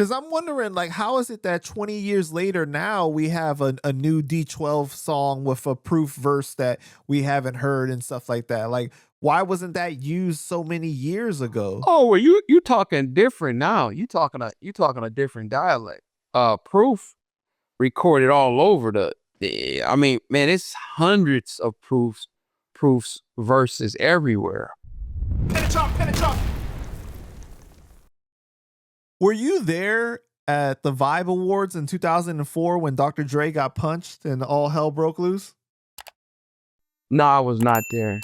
Because I'm wondering, like, how is it that 20 years later now we have a new D12 song with a proof verse that we haven't heard and stuff like that? Like, why wasn't that used so many years ago? Oh, well, you talking different now. You talking a different dialect. Proof recorded all over I mean, man, it's hundreds of proofs verses everywhere. Were you there at the Vibe Awards in 2004 when Dr. Dre got punched and all hell broke loose? No, I was not there.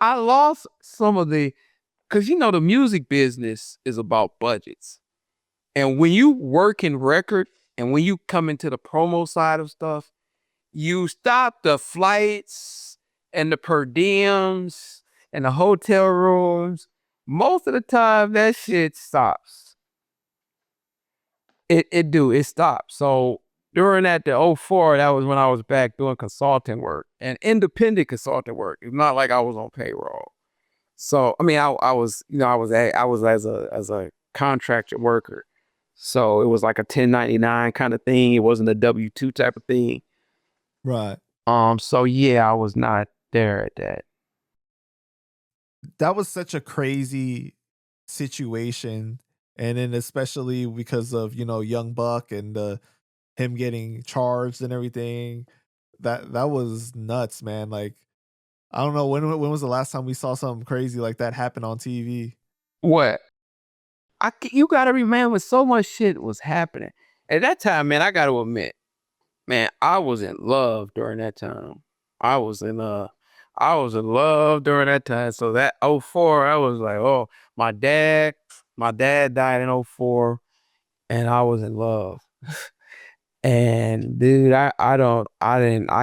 I lost some of because the music business is about budgets. And when you work in record and when you come into the promo side of stuff, you stop the flights and the per diems and the hotel rooms. Most of the time that shit stops. It stops. So during the 04, that was when I was back doing consulting work and independent consulting work. It's not like I was on payroll. So I mean, I was as a contractor worker. So it was like a 1099 kind of thing. It wasn't a W-2 type of thing. Right. So yeah, I was not there at that. That was such a crazy situation. And then especially because of, Young Buck and him getting charged and everything. That was nuts, man. Like, I don't know when was the last time we saw something crazy like that happen on TV? What? You gotta remember, so much shit was happening. At that time, man, I gotta admit, man, I was in love during that time. I was in love during that time. So that 04, I was like, oh, my dad died in 04 and I was in love. And dude, I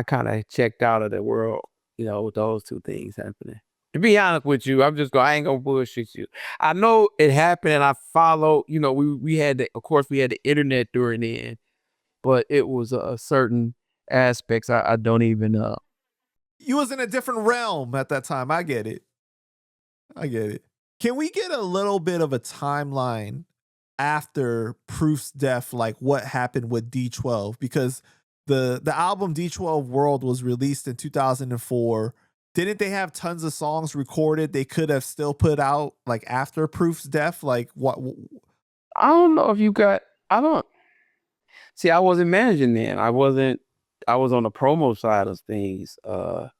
kind of checked out of the world, with those two things happening. To be honest with you, I ain't gonna bullshit you. I know it happened and I followed, we had of course we had the internet during then, but it was a certain aspects I don't even know. You was in a different realm at that time. I get it. I get it. Can we get a little bit of a timeline after Proof's death, like what happened with D12? Because the album D12 World was released in 2004. Didn't they have tons of songs recorded they could have still put out like after Proof's death? Like what? I don't know if you got I don't see I wasn't managing then. I was on the promo side of things. I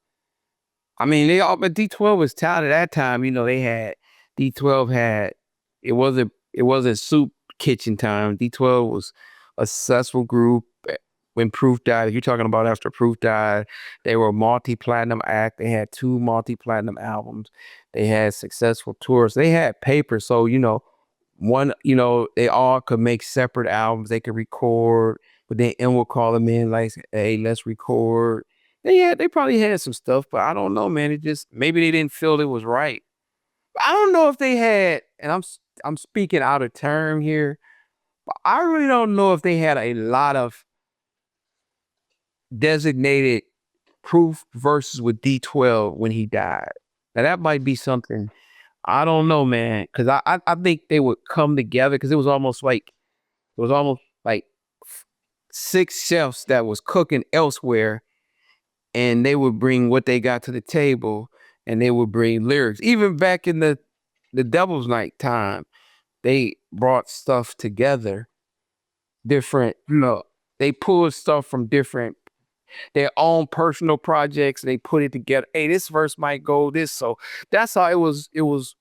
mean, but D12 was talented at that time. They had D12 had it wasn't soup kitchen time. D12 was a successful group. When Proof died, if you're talking about after Proof died, they were a multi-platinum act. They had 2 multi-platinum albums. They had successful tours. They had paper, so they all could make separate albums. They could record, but then M would call them in like, "Hey, let's record." They probably had some stuff, but I don't know, man. It just maybe they didn't feel it was right. I don't know if they had, and I'm speaking out of term here, but I really don't know if they had a lot of designated Proof verses with D12 when he died. Now that might be something I don't know, man, because I think they would come together because it was almost like 6 chefs that was cooking elsewhere, and they would bring what they got to the table, and they would bring lyrics. Even back in the Devil's Night time, they brought stuff together, different. They pulled stuff from their own personal projects, and they put it together. Hey, this verse might go this, so that's how it was. It was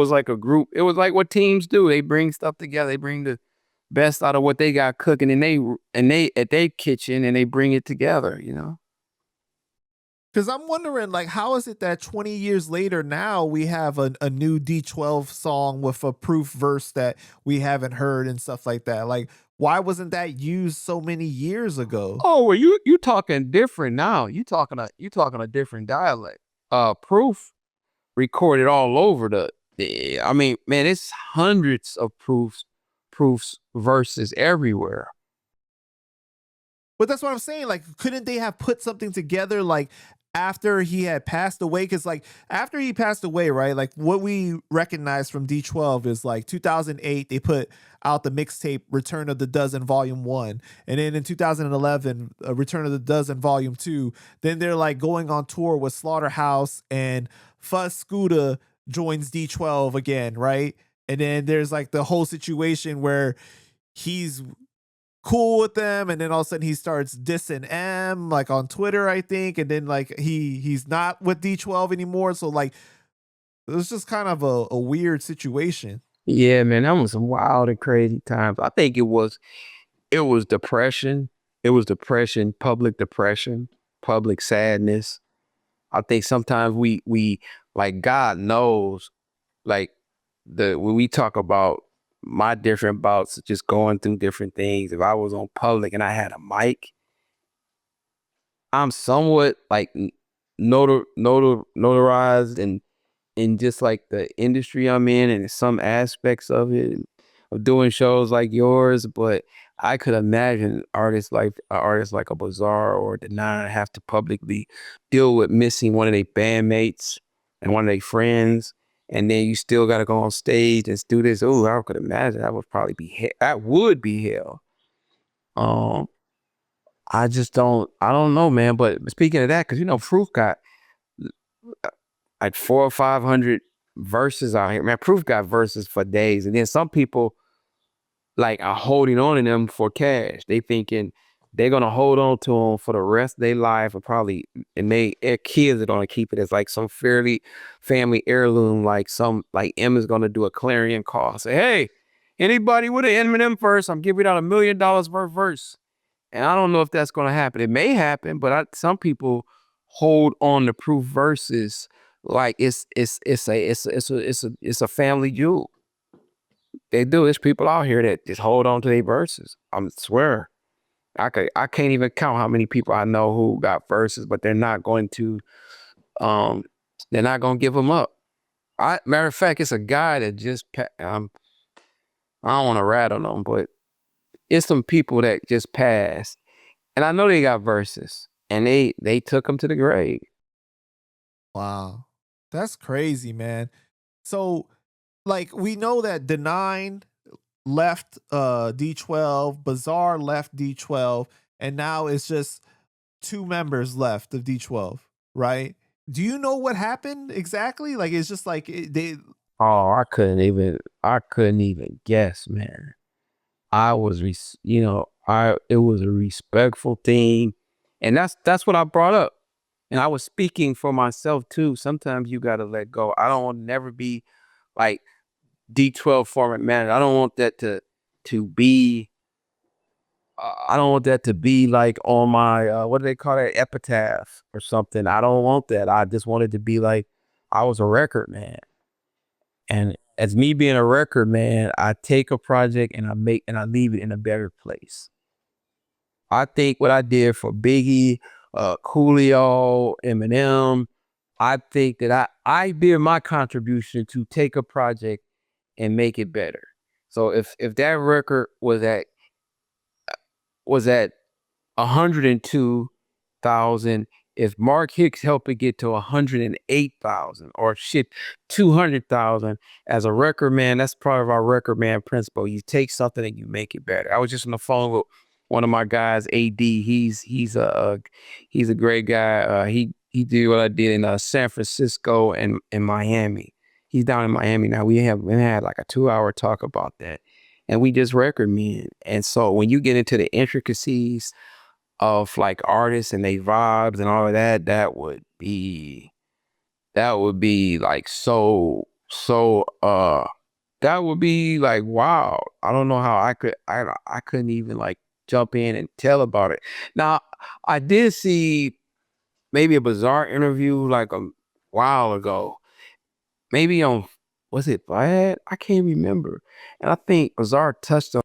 like a group. It was like what teams do. They bring stuff together. They bring the best out of what they got cooking, and they at their kitchen, and they bring it together. Because I'm wondering, like, how is it that 20 years later now we have a new D12 song with a proof verse that we haven't heard and stuff like that? Like, why wasn't that used so many years ago? Oh, well, you talking different now. You talking a different dialect. Proof recorded all over I mean, man, it's hundreds of proofs verses everywhere. But that's what I'm saying. Like, couldn't they have put something together like after he had passed away, because like after he passed away, right, like what we recognize from D12 is like 2008 they put out the mixtape Return of the Dozen Volume 1, and then in 2011 Return of the Dozen Volume 2. Then they're like going on tour with Slaughterhouse, and Fuzz Scooter joins D12 again, right? And then there's like the whole situation where he's cool with them, and then all of a sudden he starts dissing M like on Twitter, I think, and then like he's not with D12 anymore. So like it was just kind of a weird situation. Yeah, man, that was some wild and crazy times. I think it was depression. It was depression, public sadness. I think sometimes we like God knows, like when we talk about my different bouts, just going through different things. If I was on public and I had a mic, I'm somewhat like notarized and in just like the industry I'm in some aspects of it, of doing shows like yours. But I could imagine artists like a Bazaar or the Nine have to publicly deal with missing one of their bandmates and one of their friends, and then you still got to go on stage and do this. Oh, I could imagine that would probably be that would be hell. Um, I don't know, man. But speaking of that, because Proof got like 400 or 500 verses out here. Man, Proof got verses for days. And then some people like are holding on to them for cash. They thinking they're gonna hold on to them for the rest of their life, or probably, and their kids are gonna keep it as like some fairly family heirloom. Like M is gonna do a clarion call, say, "Hey, anybody with an Eminem verse, I'm giving out $1 million per verse." And I don't know if that's going to happen. It may happen, but some people hold on to Proof verses like it's a family jewel. They do. There's people out here that just hold on to their verses. I swear. I can't even count how many people I know who got verses, but um they're not going to give them up. Matter of fact, it's a guy that I don't want to rat on them, but it's some people that just passed. And I know they got verses, and they took them to the grave. Wow. That's crazy, man. So like we know that the nine left D12, Bazaar left D12, and now it's just two members left of D12, right? Do you know what happened exactly? Like it's just like they Oh, I couldn't even guess, man. I was, it was a respectful thing, and that's what I brought up. And I was speaking for myself too. Sometimes you gotta let go. I don't want to never be like D12 format manager. I don't want that to be. I don't want that to be like on my what do they call that, epitaph or something. I don't want that. I just want it to be like I was a record man. And as me being a record man, I take a project and I leave it in a better place. I think what I did for Biggie, Coolio, Eminem, I think that I did my contribution to take a project and make it better. So if that record was at 102,000. If Mark Hicks helped it get to 108,000 or shit 200,000 as a record man, that's part of our record man principle. You take something and you make it better. I was just on the phone with one of my guys, AD. He's a great guy. He did what I did in San Francisco and in Miami. He's down in Miami now. We had like a 2-hour talk about that, and we just record men. And so when you get into the intricacies of like artists and they vibes and all of that, that would be like that would be like wow. I don't know how I couldn't even like jump in and tell about it. Now I did see maybe a Bizarre interview like a while ago. Maybe on, was it Vlad? I can't remember. And I think Bizarre touched on.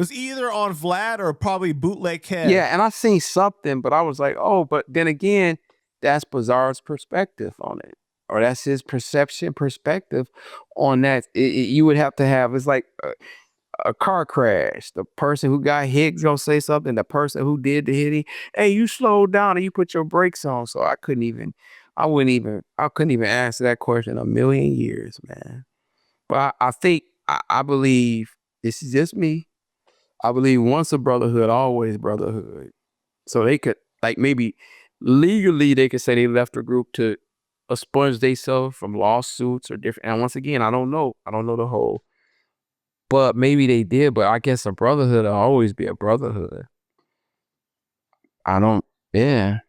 it was either on Vlad or probably bootleg Kev. Yeah, and I seen something, but I was like, oh, but then again, that's Bizarre's perspective on it, or that's his perception perspective on that. You would have to have, it's like a car crash. The person who got hit gonna say something. The person who did the hitting, hey, you slowed down and you put your brakes on. So I couldn't even answer that question in a million years, man. But I think I believe this is just me. I believe once a brotherhood, always brotherhood. So they could like maybe legally they could say they left the group to expunge themselves from lawsuits or different. And once again, I don't know. I don't know the whole. But maybe they did. But I guess a brotherhood will always be a brotherhood. I don't. Yeah.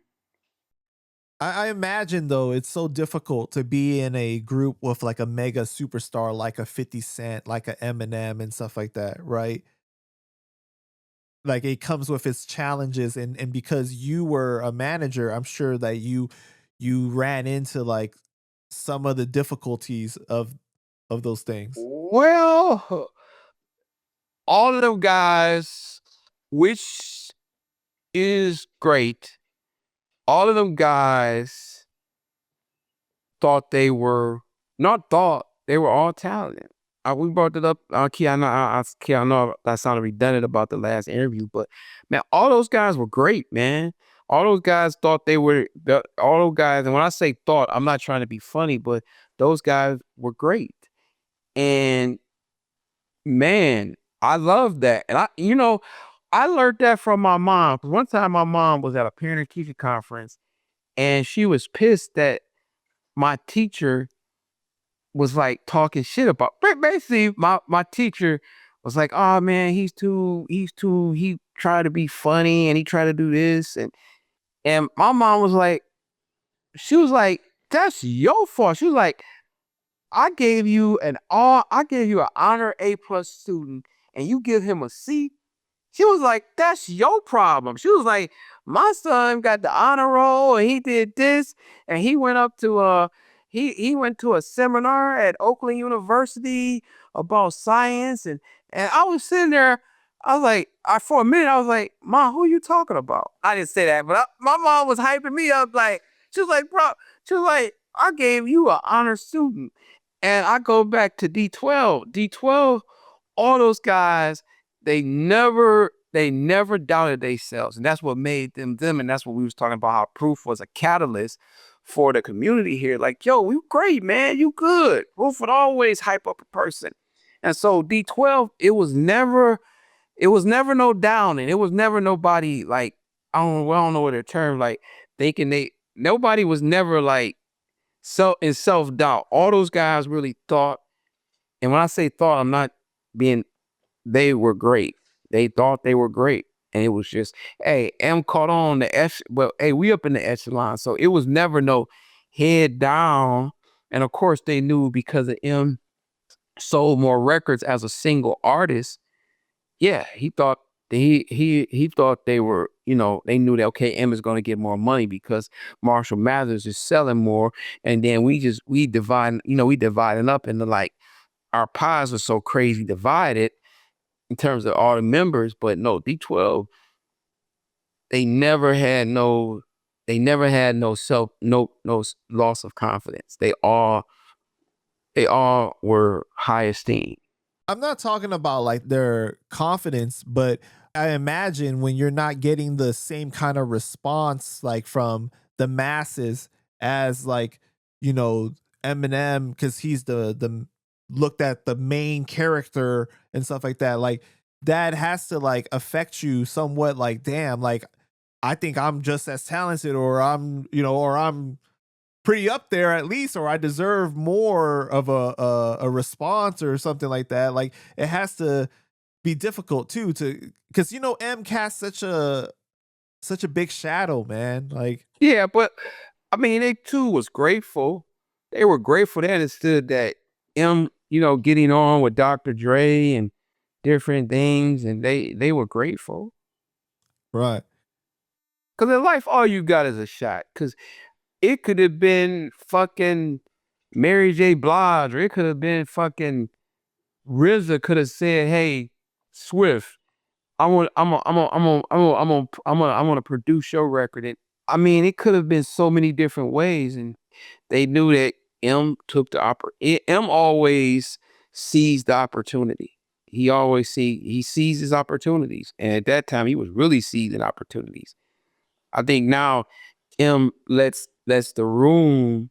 I imagine though it's so difficult to be in a group with like a mega superstar like a 50 Cent, like a Eminem and stuff like that, right? Like it comes with its challenges and because you were a manager, I'm sure that you ran into like some of the difficulties of those things. Well, all of them guys, which is great. All of them guys thought they were not thought they were all talented. We brought it up, Key. Key, I know that sounded redundant about the last interview, but man, all those guys were great, man. All those guys thought they were all those guys, and when I say thought, I'm not trying to be funny, but those guys were great. And man, I love that. And I learned that from my mom. 'Cause one time my mom was at a parent teacher conference and she was pissed that my teacher was like talking shit about basically my teacher was like, oh man, he tried to be funny and he tried to do this and my mom was like, she was like, that's your fault. She was like, I gave you an honor A+ student and you give him a C. She was like, that's your problem. She was like, my son got the honor roll and he did this and he went up to he went to a seminar at Oakland University about science and I was sitting there, I was like, for a minute I was like, Mom, who are you talking about? I didn't say that, but my mom was hyping me up like, she was like, bro, she was like, I gave you an honor student. And I go back to D12. D12, all those guys, they never doubted themselves. And that's what made them them. And that's what we was talking about, how Proof was a catalyst for the community here. Like, yo, you great, man. You good. Proof would always hype up a person. And so D12, it was never no downing. It was never nobody like, I don't know what their term, like thinking nobody was never like in self-doubt. All those guys really thought, and when I say thought, I'm not being, they were great. They thought they were great. And it was just, hey, M caught on well, hey, we up in the echelon. So it was never no head down. And of course they knew because of M sold more records as a single artist. Yeah, he thought he thought they were, they knew that okay, M is gonna get more money because Marshall Mathers is selling more. And then we dividing up into like our pies are so crazy divided in terms of all the members, but no, D12, they never had no they never had no self no loss of confidence. They all were high esteem. I'm not talking about like their confidence, but I imagine when you're not getting the same kind of response like from the masses as like, you know, Eminem, because he's the looked at the main character and stuff like that. Like that has to like affect you somewhat like, damn, like I think I'm just as talented or I'm pretty up there at least, or I deserve more of a response or something like that. Like it has to be difficult too to because M cast such a big shadow, man. Like Yeah, but I mean, they too was grateful. They were grateful. They understood that M, getting on with Dr. Dre and different things, and they were grateful. right. Cause in life, all you got is a shot. Cause it could have been fucking Mary J. Blige, or it could have been fucking RZA. Could have said, "Hey, Swift, I want to produce your record." And I mean, it could have been so many different ways, and they knew that M took the M always seized the opportunity. he sees his opportunities, and at that time he was really seizing opportunities. I think now him lets the room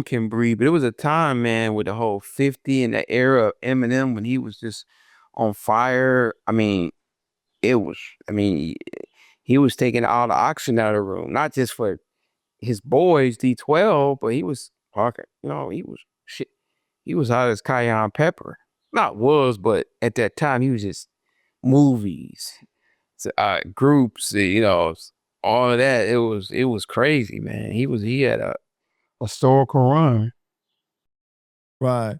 can breathe. But it was a time, man, with the whole 50 and the era of Eminem when he was just on fire. I mean, it was, I mean, he was taking all the oxygen out of the room, not just for his boys, D12, but he was talking, he was shit. He was hot as cayenne pepper. Not was, but at that time he was just movies, groups, all of that. It was crazy, man. He had a historical run. Right.